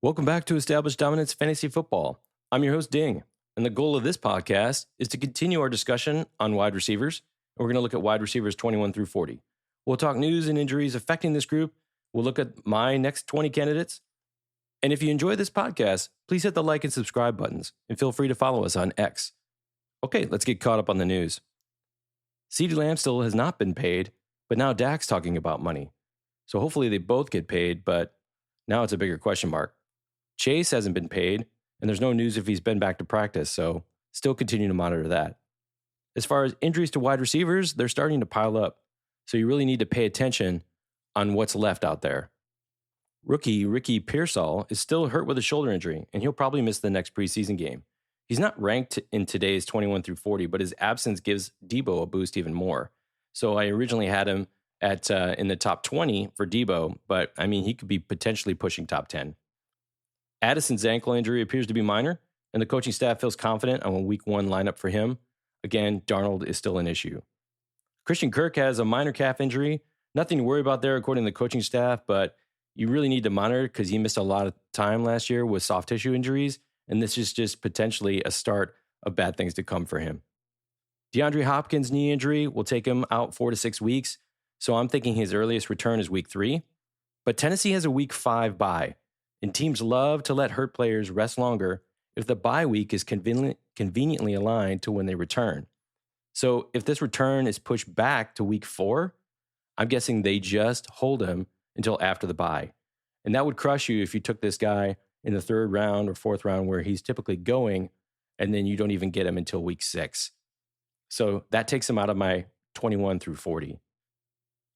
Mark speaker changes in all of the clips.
Speaker 1: Welcome back to Established Dominance Fantasy Football. I'm your host, Ding, and the goal of this podcast is to continue our discussion on wide receivers. We're going to look at wide receivers 21 through 40. We'll talk news and injuries affecting this group. We'll look at my next 20 candidates. And if you enjoy this podcast, please hit the like and subscribe buttons, and feel free to follow us on X. Okay, let's get caught up on the news. CeeDee Lamb still has not been paid, but now Dak's talking about money. So hopefully they both get paid, but now it's a bigger question mark. Chase hasn't been paid, and there's no news if he's been back to practice, so still continue to monitor that. As far as injuries to wide receivers, they're starting to pile up, so you really need to pay attention on what's left out there. Rookie Ricky Pearsall is still hurt with a shoulder injury, and he'll probably miss the next preseason game. He's not ranked in today's 21 through 40, but his absence gives Debo a boost even more. So I originally had him at in the top 20 for Debo, but I mean, he could be potentially pushing top 10. Addison's ankle injury appears to be minor, and the coaching staff feels confident on a week 1 lineup for him. Again, Darnold is still an issue. Christian Kirk has a minor calf injury. Nothing to worry about there according to the coaching staff, but you really need to monitor because he missed a lot of time last year with soft tissue injuries, and this is just potentially a start of bad things to come for him. DeAndre Hopkins' knee injury will take him out 4 to 6 weeks, so I'm thinking his earliest return is week 3. But Tennessee has a week 5 bye. And teams love to let hurt players rest longer if the bye week is conveniently aligned to when they return. So if this return is pushed back to week 4, I'm guessing they just hold him until after the bye. And that would crush you if you took this guy in the 3rd round or 4th round where he's typically going, and then you don't even get him until week 6. So that takes him out of my 21 through 40.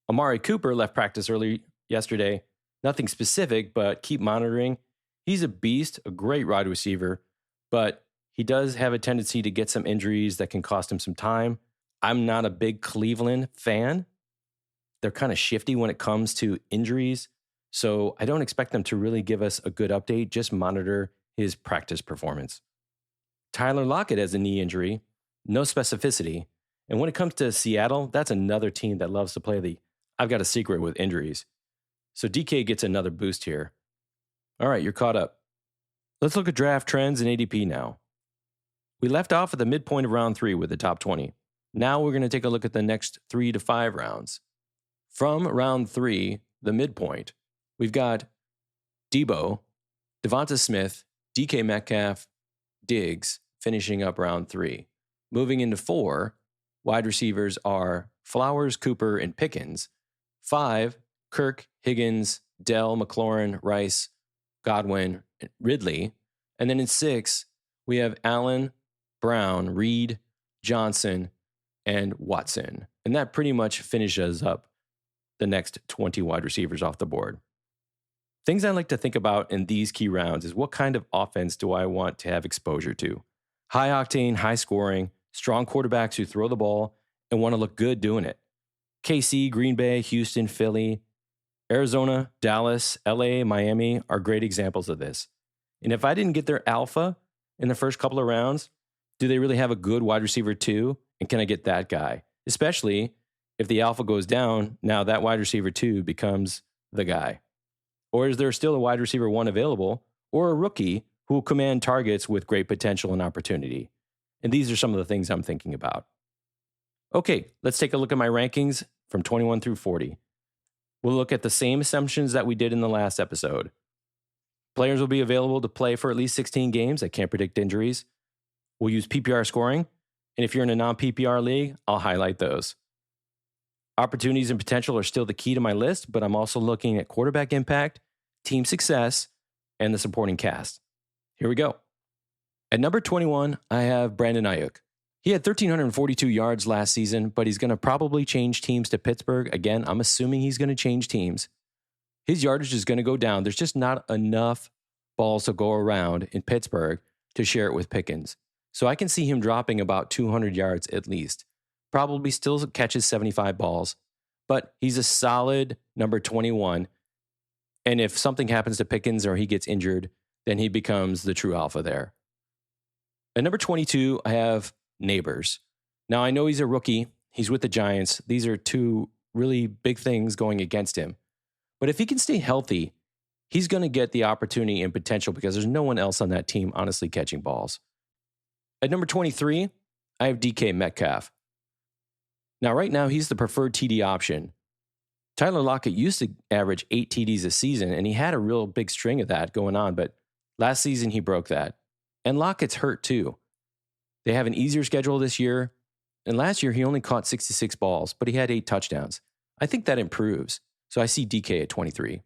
Speaker 1: Amari Cooper left practice early yesterday. Nothing specific, but keep monitoring. He's a beast, a great wide receiver, but he does have a tendency to get some injuries that can cost him some time. I'm not a big Cleveland fan. They're kind of shifty when it comes to injuries, so I don't expect them to really give us a good update. Just monitor his practice performance. Tyler Lockett has a knee injury, no specificity. And when it comes to Seattle, that's another team that loves to play the I've got a secret with injuries. So DK gets another boost here. All right, you're caught up. Let's look at draft trends and ADP now. We left off at the midpoint of round 3 with the top 20. Now we're going to take a look at the next 3 to 5 rounds. From round 3, the midpoint, we've got Debo, Devonta Smith, DK Metcalf, Diggs finishing up round 3. Moving into 4, wide receivers are Flowers, Cooper, and Pickens. 5, Kirk, Higgins, Dell, McLaurin, Rice, Godwin, Ridley. And then in 6, we have Allen, Brown, Reed, Johnson, and Watson. And that pretty much finishes up the next 20 wide receivers off the board. Things I like to think about in these key rounds is what kind of offense do I want to have exposure to? High octane, high scoring, strong quarterbacks who throw the ball and want to look good doing it. KC, Green Bay, Houston, Philly, Arizona, Dallas, LA, Miami are great examples of this. And if I didn't get their alpha in the first couple of rounds, do they really have a good wide receiver 2? And can I get that guy? Especially if the alpha goes down, now that wide receiver 2 becomes the guy. Or is there still a wide receiver 1 available or a rookie who will command targets with great potential and opportunity? And these are some of the things I'm thinking about. Okay, let's take a look at my rankings from 21 through 40. We'll look at the same assumptions that we did in the last episode. Players will be available to play for at least 16 games. I can't predict injuries. We'll use PPR scoring. And if you're in a non-PPR league, I'll highlight those. Opportunities and potential are still the key to my list, but I'm also looking at quarterback impact, team success, and the supporting cast. Here we go. At number 21, I have Brandon Ayuk. He had 1,342 yards last season, but he's going to probably change teams to Pittsburgh. Again, I'm assuming he's going to change teams. His yardage is going to go down. There's just not enough balls to go around in Pittsburgh to share it with Pickens. So I can see him dropping about 200 yards at least. Probably still catches 75 balls, but he's a solid number 21. And if something happens to Pickens or he gets injured, then he becomes the true alpha there. At number 22, I have Neighbors. Now, I know he's a rookie. He's with the Giants. These are two really big things going against him. But if he can stay healthy, he's going to get the opportunity and potential because there's no one else on that team honestly catching balls. At number 23, I have DK Metcalf. Now, right now, he's the preferred TD option. Tyler Lockett used to average 8 TDs a season, and he had a real big string of that going on, but last season he broke that. And Lockett's hurt too. They have an easier schedule this year, and last year he only caught 66 balls, but he had 8 touchdowns. I think that improves, so I see DK at 23.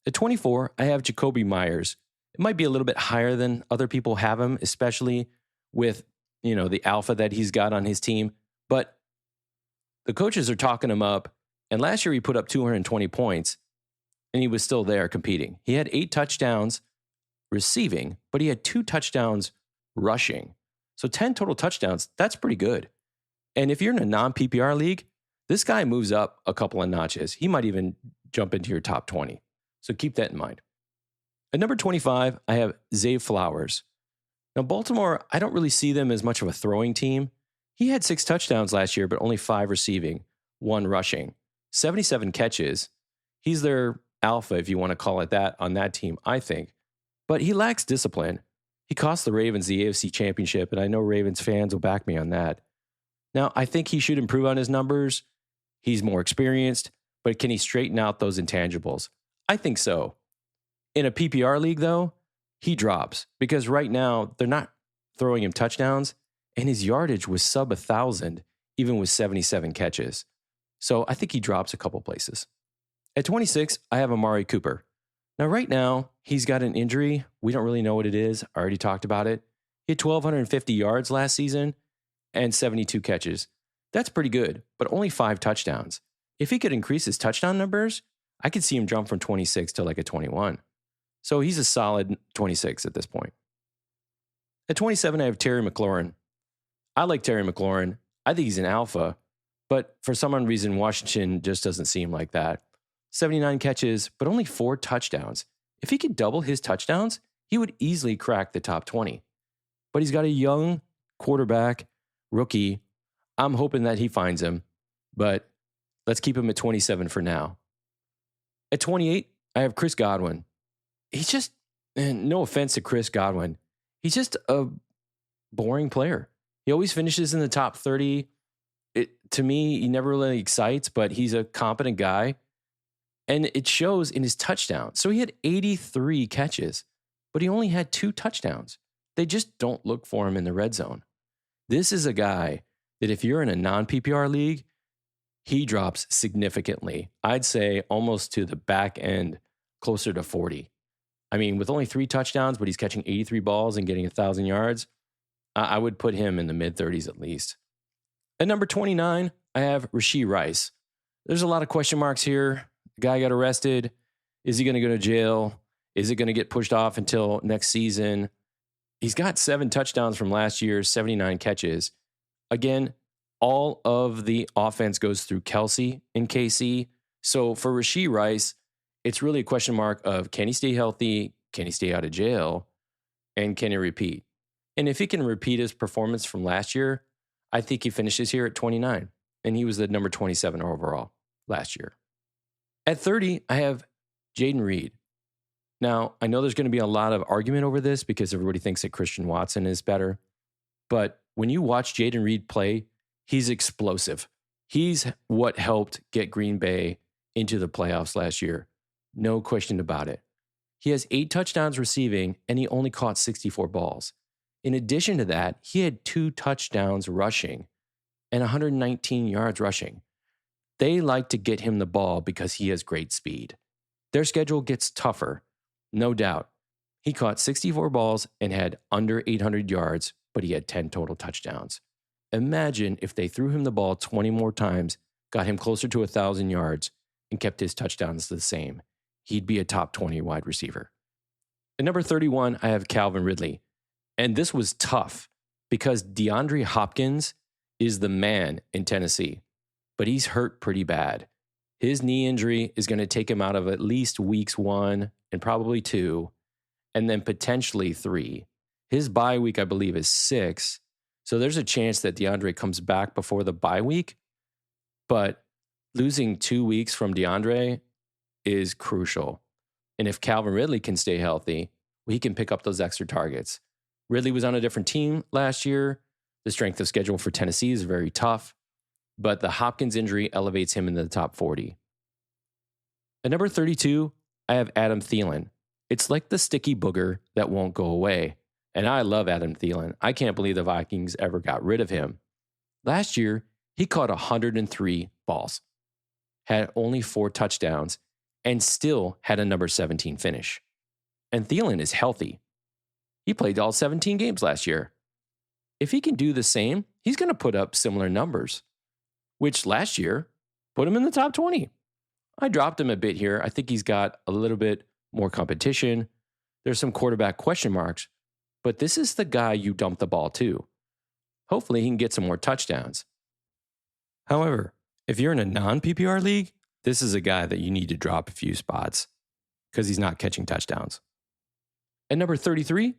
Speaker 1: At 24, I have Jakobi Meyers. It might be a little bit higher than other people have him, especially with, the alpha that he's got on his team. But the coaches are talking him up. And last year he put up 220 points and he was still there competing. He had 8 touchdowns receiving, but he had 2 touchdowns rushing. So 10 total touchdowns, that's pretty good. And if you're in a non-PPR league, this guy moves up a couple of notches. He might even jump into your top 20. So keep that in mind. At number 25, I have Zay Flowers. Now, Baltimore, I don't really see them as much of a throwing team. He had 6 touchdowns last year, but only 5 receiving, 1 rushing, 77 catches. He's their alpha, if you want to call it that, on that team, I think. But he lacks discipline. He cost the Ravens the AFC Championship, and I know Ravens fans will back me on that. Now, I think he should improve on his numbers. He's more experienced, but can he straighten out those intangibles? I think so. In a PPR league, though, he drops because right now they're not throwing him touchdowns, and his yardage was sub 1,000, even with 77 catches. So I think he drops a couple places. At 26, I have Amari Cooper. Now, right now, he's got an injury. We don't really know what it is. I already talked about it. He had 1,250 yards last season and 72 catches. That's pretty good, but only 5 touchdowns. If he could increase his touchdown numbers, I could see him jump from 26 to like a 21. So he's a solid 26 at this point. At 27, I have Terry McLaurin. I like Terry McLaurin. I think he's an alpha, but for some reason, Washington just doesn't seem like that. 79 catches, but only 4 touchdowns. If he could double his touchdowns, he would easily crack the top 20. But he's got a young quarterback, rookie. I'm hoping that he finds him, but let's keep him at 27 for now. At 28, I have Chris Godwin. He's just, and no offense to Chris Godwin, he's just a boring player. He always finishes in the top 30. To me, he never really excites, but he's a competent guy. And it shows in his touchdowns. So he had 83 catches, but he only had 2 touchdowns. They just don't look for him in the red zone. This is a guy that if you're in a non-PPR league, he drops significantly. I'd say almost to the back end, closer to 40. I mean, with only 3 touchdowns, but he's catching 83 balls and getting 1,000 yards, I would put him in the mid-30s at least. At number 29, I have Rashee Rice. There's a lot of question marks here. The guy got arrested. Is he going to go to jail? Is it going to get pushed off until next season? He's got 7 touchdowns from last year, 79 catches. Again, all of the offense goes through Kelsey in KC. So for Rashee Rice, it's really a question mark of can he stay healthy? Can he stay out of jail? And can he repeat? And if he can repeat his performance from last year, I think he finishes here at 29. And he was the number 27 overall last year. At 30, I have Jaden Reed. Now, I know there's going to be a lot of argument over this because everybody thinks that Christian Watson is better. But when you watch Jaden Reed play, he's explosive. He's what helped get Green Bay into the playoffs last year. No question about it. He has 8 touchdowns receiving, and he only caught 64 balls. In addition to that, he had 2 touchdowns rushing and 119 yards rushing. They like to get him the ball because he has great speed. Their schedule gets tougher, no doubt. He caught 64 balls and had under 800 yards, but he had 10 total touchdowns. Imagine if they threw him the ball 20 more times, got him closer to 1,000 yards, and kept his touchdowns the same. He'd be a top 20 wide receiver. At number 31, I have Calvin Ridley. And this was tough because DeAndre Hopkins is the man in Tennessee, but he's hurt pretty bad. His knee injury is going to take him out of at least weeks 1 and probably 2, and then potentially 3. His bye week, I believe, is 6. So there's a chance that DeAndre comes back before the bye week, but losing 2 weeks from DeAndre is crucial. And if Calvin Ridley can stay healthy, he can pick up those extra targets. Ridley was on a different team last year. The strength of schedule for Tennessee is very tough, but the Hopkins injury elevates him into the top 40. At number 32, I have Adam Thielen. It's like the sticky booger that won't go away. And I love Adam Thielen. I can't believe the Vikings ever got rid of him. Last year, he caught 103 balls, had only 4 touchdowns, and still had a number 17 finish. And Thielen is healthy. He played all 17 games last year. If he can do the same, he's going to put up similar numbers, which last year put him in the top 20. I dropped him a bit here. I think he's got a little bit more competition. There's some quarterback question marks, but this is the guy you dump the ball to. Hopefully he can get some more touchdowns. However, if you're in a non-PPR league, this is a guy that you need to drop a few spots because he's not catching touchdowns. At number 33,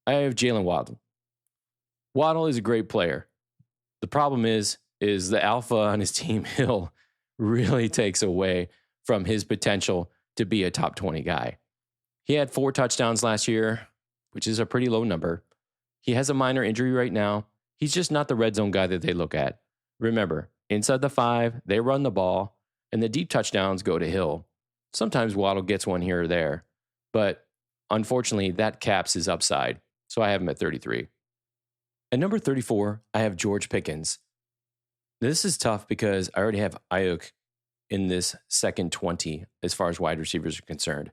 Speaker 1: I have Jalen Waddle. Waddle is a great player. The problem is the alpha on his team, Hill, really takes away from his potential to be a top 20 guy. He had 4 touchdowns last year, which is a pretty low number. He has a minor injury right now. He's just not the red zone guy that they look at. Remember, inside the 5, they run the ball, and the deep touchdowns go to Hill. Sometimes Waddle gets one here or there, but unfortunately, that caps his upside, so I have him at 33. At number 34, I have George Pickens. This is tough because I already have Ayuk in this second 20 as far as wide receivers are concerned.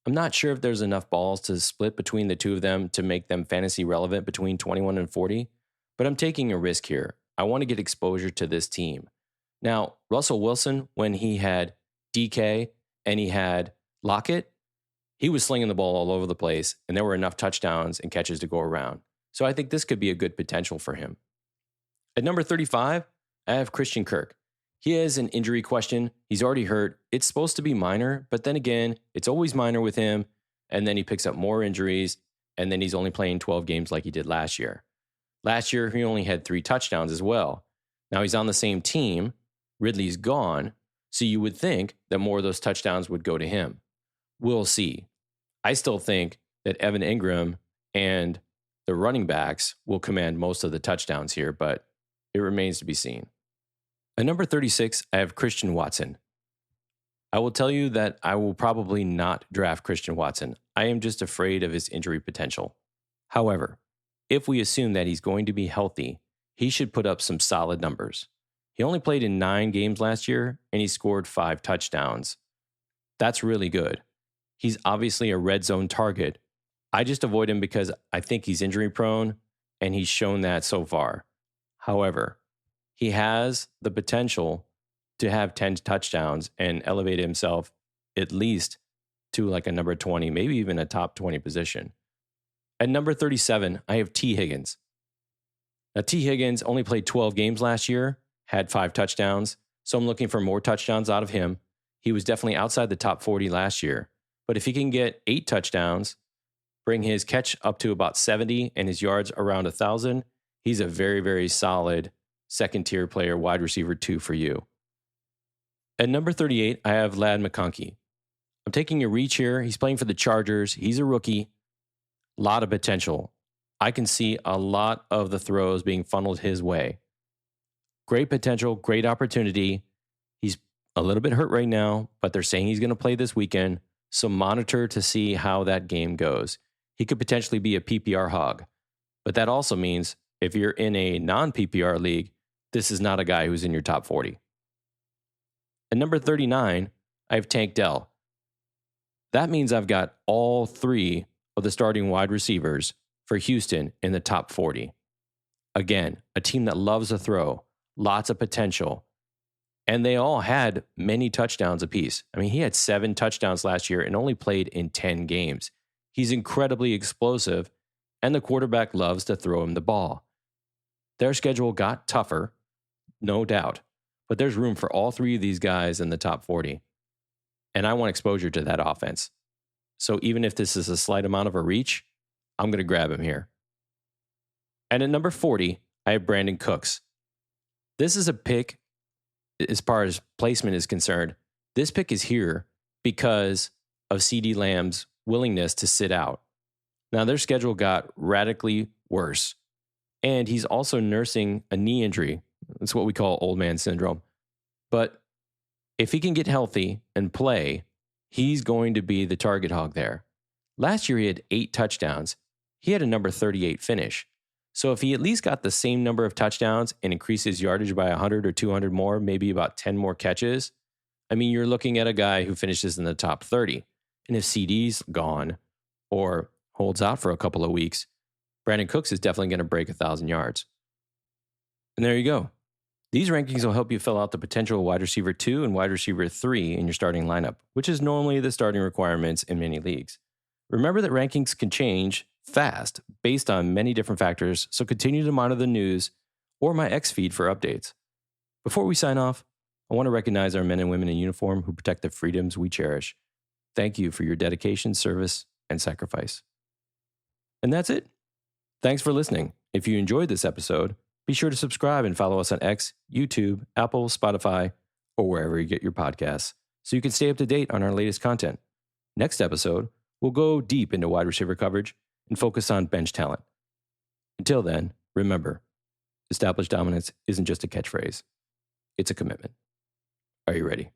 Speaker 1: I'm not sure if there's enough balls to split between the two of them to make them fantasy relevant between 21 and 40, but I'm taking a risk here. I want to get exposure to this team. Now, Russell Wilson, when he had DK and he had Lockett, he was slinging the ball all over the place, and there were enough touchdowns and catches to go around. So I think this could be a good potential for him. At number 35, I have Christian Kirk. He has an injury question. He's already hurt. It's supposed to be minor, but then again, it's always minor with him. And then he picks up more injuries, and then he's only playing 12 games like he did last year. Last year, he only had 3 touchdowns as well. Now he's on the same team. Ridley's gone. So you would think that more of those touchdowns would go to him. We'll see. I still think that Evan Ingram and the running backs will command most of the touchdowns here, but it remains to be seen. At number 36, I have Christian Watson. I will tell you that I will probably not draft Christian Watson. I am just afraid of his injury potential. However, if we assume that he's going to be healthy, he should put up some solid numbers. He only played in 9 games last year, and he scored 5 touchdowns. That's really good. He's obviously a red zone target. I just avoid him because I think he's injury prone, and he's shown that so far. However, he has the potential to have 10 touchdowns and elevate himself at least to like a number 20, maybe even a top 20 position. At number 37, I have T. Higgins. Now, T. Higgins only played 12 games last year, had 5 touchdowns, so I'm looking for more touchdowns out of him. He was definitely outside the top 40 last year, but if he can get 8 touchdowns, bring his catch up to about 70 and his yards around 1,000, he's a very, very solid second-tier player, wide receiver 2 for you. At number 38, I have Ladd McConkey. I'm taking a reach here. He's playing for the Chargers. He's a rookie. A lot of potential. I can see a lot of the throws being funneled his way. Great potential, great opportunity. He's a little bit hurt right now, but they're saying he's going to play this weekend, so monitor to see how that game goes. He could potentially be a PPR hog, but that also means if you're in a non-PPR league, this is not a guy who's in your top 40. At number 39, I have Tank Dell. That means I've got all 3 of the starting wide receivers for Houston in the top 40. Again, a team that loves to throw, lots of potential, and they all had many touchdowns apiece. I mean, he had 7 touchdowns last year and only played in 10 games. He's incredibly explosive, and the quarterback loves to throw him the ball. Their schedule got tougher, no doubt, but there's room for all 3 of these guys in the top 40. And I want exposure to that offense. So even if this is a slight amount of a reach, I'm going to grab him here. And at number 40, I have Brandon Cooks. This is a pick, as far as placement is concerned, this pick is here because of CeeDee Lamb's willingness to sit out. Now, their schedule got radically worse, and he's also nursing a knee injury. That's what we call old man syndrome. But if he can get healthy and play, he's going to be the target hog there. Last year, he had 8 touchdowns. He had a number 38 finish. So if he at least got the same number of touchdowns and increases yardage by 100 or 200 more, maybe about 10 more catches, I mean, you're looking at a guy who finishes in the top 30. And if CeeDee's gone or holds out for a couple of weeks, Brandon Cooks is definitely going to break 1,000 yards. And there you go. These rankings will help you fill out the potential wide receiver 2 and wide receiver 3 in your starting lineup, which is normally the starting requirements in many leagues. Remember that rankings can change fast based on many different factors, so continue to monitor the news or my X feed for updates. Before we sign off, I want to recognize our men and women in uniform who protect the freedoms we cherish. Thank you for your dedication, service, and sacrifice. And that's it. Thanks for listening. If you enjoyed this episode, be sure to subscribe and follow us on X, YouTube, Apple, Spotify, or wherever you get your podcasts so you can stay up to date on our latest content. Next episode, we'll go deep into wide receiver coverage and focus on bench talent. Until then, remember, established dominance isn't just a catchphrase. It's a commitment. Are you ready?